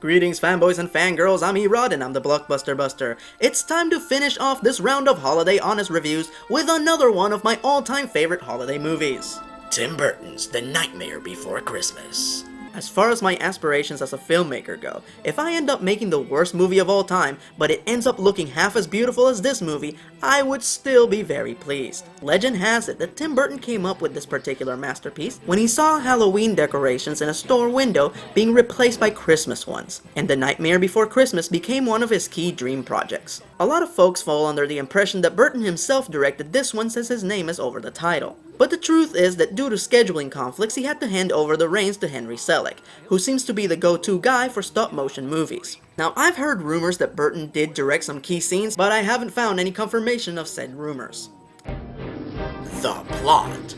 Greetings fanboys and fangirls, I'm Erod and I'm the Blockbuster Buster. It's time to finish off this round of holiday honest reviews with another one of my all-time favorite holiday movies. Tim Burton's The Nightmare Before Christmas. As far as my aspirations as a filmmaker go, if I end up making the worst movie of all time, but it ends up looking half as beautiful as this movie, I would still be very pleased. Legend has it that Tim Burton came up with this particular masterpiece when he saw Halloween decorations in a store window being replaced by Christmas ones, and The Nightmare Before Christmas became one of his key dream projects. A lot of folks fall under the impression that Burton himself directed this one since his name is over the title. But the truth is that due to scheduling conflicts, he had to hand over the reins to Henry Selick, who seems to be the go-to guy for stop-motion movies. Now, I've heard rumors that Burton did direct some key scenes, but I haven't found any confirmation of said rumors. The plot.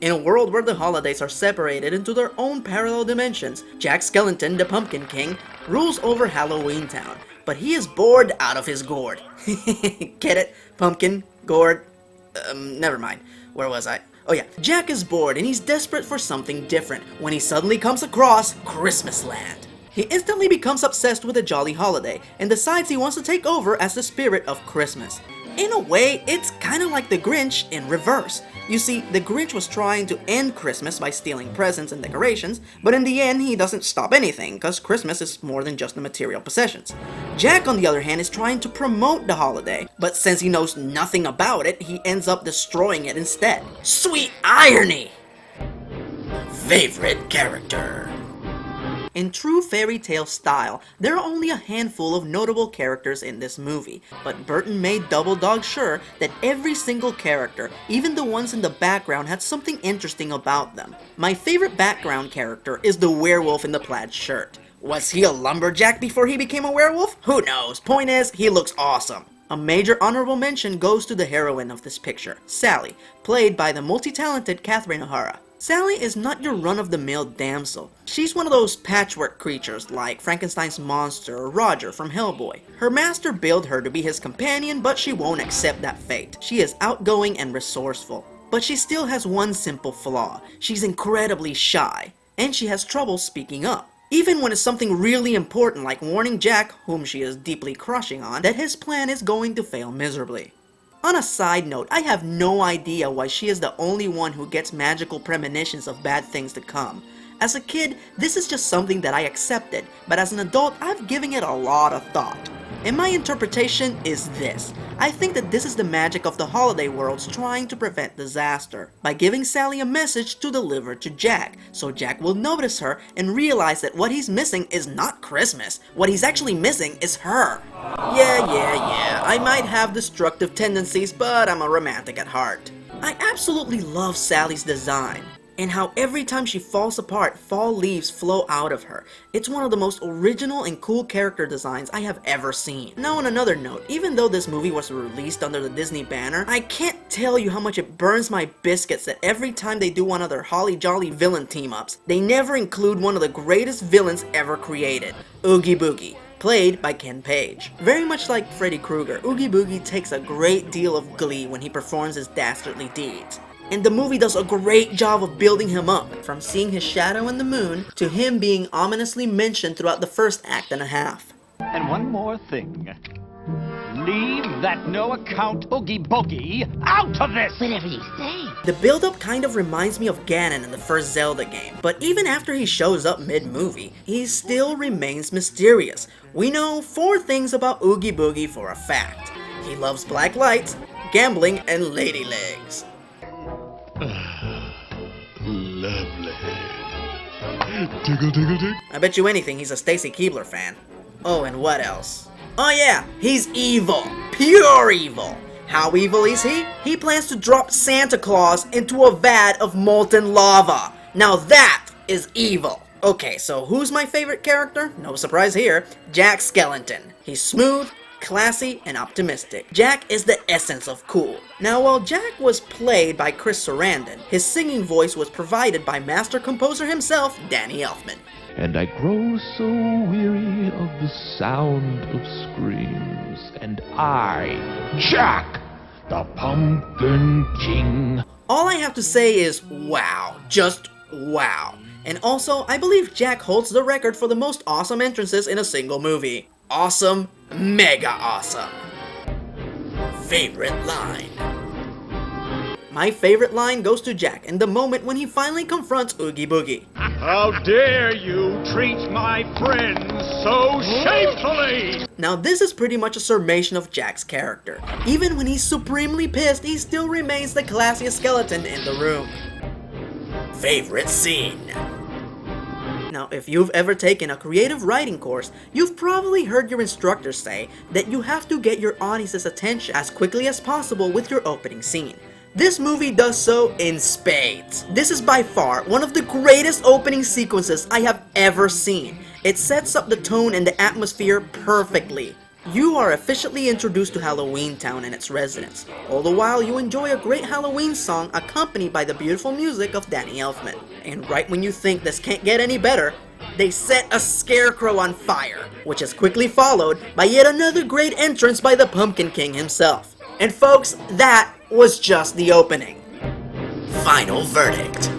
In a world where the holidays are separated into their own parallel dimensions, Jack Skellington, the Pumpkin King, rules over Halloween Town, but he is bored out of his gourd. Get it? Pumpkin, gourd. Never mind. Where was I? Oh yeah. Jack is bored and he's desperate for something different when he suddenly comes across Christmasland. He instantly becomes obsessed with a jolly holiday and decides he wants to take over as the spirit of Christmas. In a way, it's kinda like the Grinch in reverse. You see, the Grinch was trying to end Christmas by stealing presents and decorations, but in the end he doesn't stop anything, cause Christmas is more than just the material possessions. Jack, on the other hand, is trying to promote the holiday, but since he knows nothing about it, he ends up destroying it instead. Sweet irony! Favorite character. In true fairy tale style, there are only a handful of notable characters in this movie, but Burton made double dog sure that every single character, even the ones in the background, had something interesting about them. My favorite background character is the werewolf in the plaid shirt. Was he a lumberjack before he became a werewolf? Who knows? Point is, he looks awesome. A major honorable mention goes to the heroine of this picture, Sally, played by the multi-talented Catherine O'Hara. Sally is not your run-of-the-mill damsel. She's one of those patchwork creatures like Frankenstein's monster or Roger from Hellboy. Her master billed her to be his companion, but she won't accept that fate. She is outgoing and resourceful. But she still has one simple flaw. She's incredibly shy, and she has trouble speaking up. Even when it's something really important like warning Jack, whom she is deeply crushing on, that his plan is going to fail miserably. On a side note, I have no idea why she is the only one who gets magical premonitions of bad things to come. As a kid, this is just something that I accepted, but as an adult, I've given it a lot of thought. And my interpretation is this. I think that this is the magic of the holiday worlds trying to prevent disaster, by giving Sally a message to deliver to Jack, so Jack will notice her and realize that what he's missing is not Christmas. What he's actually missing is her. Yeah, I might have destructive tendencies, but I'm a romantic at heart. I absolutely love Sally's design, and how every time she falls apart, fall leaves flow out of her. It's one of the most original and cool character designs I have ever seen. Now on another note, even though this movie was released under the Disney banner, I can't tell you how much it burns my biscuits that every time they do one of their holly jolly villain team-ups, they never include one of the greatest villains ever created, Oogie Boogie, played by Ken Page. Very much like Freddy Krueger, Oogie Boogie takes a great deal of glee when he performs his dastardly deeds. And the movie does a great job of building him up, from seeing his shadow in the moon to him being ominously mentioned throughout the first act and a half. And one more thing. Leave that no-account Oogie Boogie out of this! Whatever you say. The build-up kind of reminds me of Ganon in the first Zelda game, but even after he shows up mid-movie, he still remains mysterious. We know 4 things about Oogie Boogie for a fact. He loves black lights, gambling, and lady legs. Lovely. Tickle, tickle, tickle. I bet you anything he's a Stacy Keibler fan. Oh, and what else? Oh yeah, he's evil. Pure evil. How evil is he? He plans to drop Santa Claus into a vat of molten lava. Now that is evil. Okay, so who's my favorite character? No surprise here, Jack Skellington. He's smooth, classy, and optimistic. Jack is the essence of cool. Now, while Jack was played by Chris Sarandon, his singing voice was provided by master composer himself, Danny Elfman. And I grow so weary of the sound of screams, and I, Jack, the Pumpkin King. All I have to say is wow, just wow. And also, I believe Jack holds the record for the most awesome entrances in a single movie. Awesome, mega awesome. Favorite line. My favorite line goes to Jack in the moment when he finally confronts Oogie Boogie. How dare you treat my friends so shamefully! Now this is pretty much a summation of Jack's character. Even when he's supremely pissed, he still remains the classiest skeleton in the room. Favorite scene. Now, if you've ever taken a creative writing course, you've probably heard your instructor say that you have to get your audience's attention as quickly as possible with your opening scene. This movie does so in spades. This is by far one of the greatest opening sequences I have ever seen. It sets up the tone and the atmosphere perfectly. You are officially introduced to Halloween Town and its residents. All the while you enjoy a great Halloween song accompanied by the beautiful music of Danny Elfman. And right when you think this can't get any better, they set a scarecrow on fire, which is quickly followed by yet another great entrance by the Pumpkin King himself. And folks, that was just the opening. Final verdict.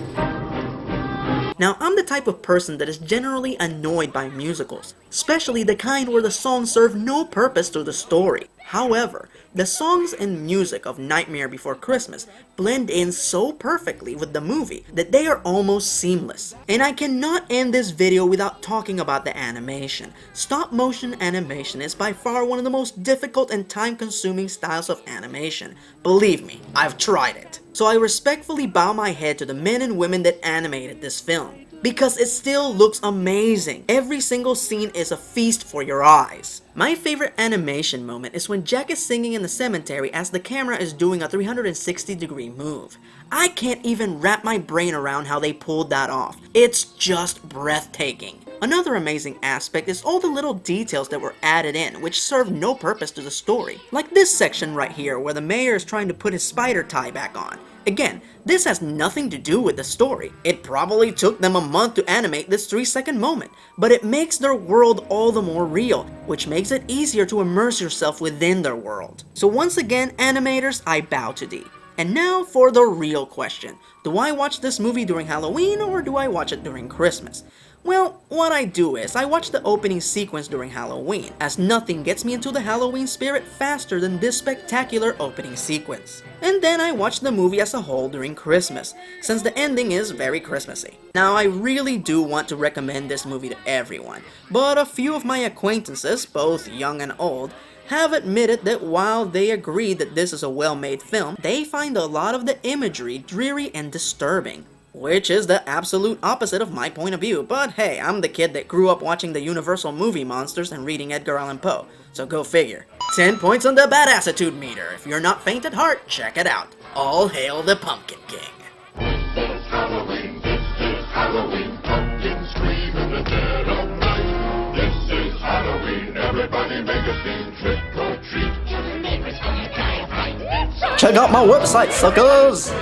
Now, I'm the type of person that is generally annoyed by musicals, especially the kind where the songs serve no purpose to the story. However, the songs and music of Nightmare Before Christmas blend in so perfectly with the movie that they are almost seamless. And I cannot end this video without talking about the animation. Stop motion animation is by far one of the most difficult and time-consuming styles of animation. Believe me, I've tried it. So I respectfully bow my head to the men and women that animated this film, because it still looks amazing. Every single scene is a feast for your eyes. My favorite animation moment is when Jack is singing in the cemetery as the camera is doing a 360-degree move. I can't even wrap my brain around how they pulled that off. It's just breathtaking. Another amazing aspect is all the little details that were added in, which serve no purpose to the story. Like this section right here where the mayor is trying to put his spider tie back on. Again, this has nothing to do with the story. It probably took them a month to animate this 3-second moment, but it makes their world all the more real, which makes it easier to immerse yourself within their world. So once again, animators, I bow to thee. And now for the real question. Do I watch this movie during Halloween or do I watch it during Christmas? Well, what I do is I watch the opening sequence during Halloween, as nothing gets me into the Halloween spirit faster than this spectacular opening sequence. And then I watch the movie as a whole during Christmas, since the ending is very Christmassy. Now, I really do want to recommend this movie to everyone, but a few of my acquaintances, both young and old, have admitted that while they agree that this is a well-made film, they find a lot of the imagery dreary and disturbing. Which is the absolute opposite of my point of view, but hey, I'm the kid that grew up watching the Universal movie monsters and reading Edgar Allan Poe, so go figure. 10 points on the badassitude meter. If you're not faint at heart, check it out. All hail the Pumpkin King. This is Halloween, pumpkins scream in the dead of night. This is Halloween, everybody make a scene, trick or treat. Tell your neighbors when you die of fright. Check out my website, suckers!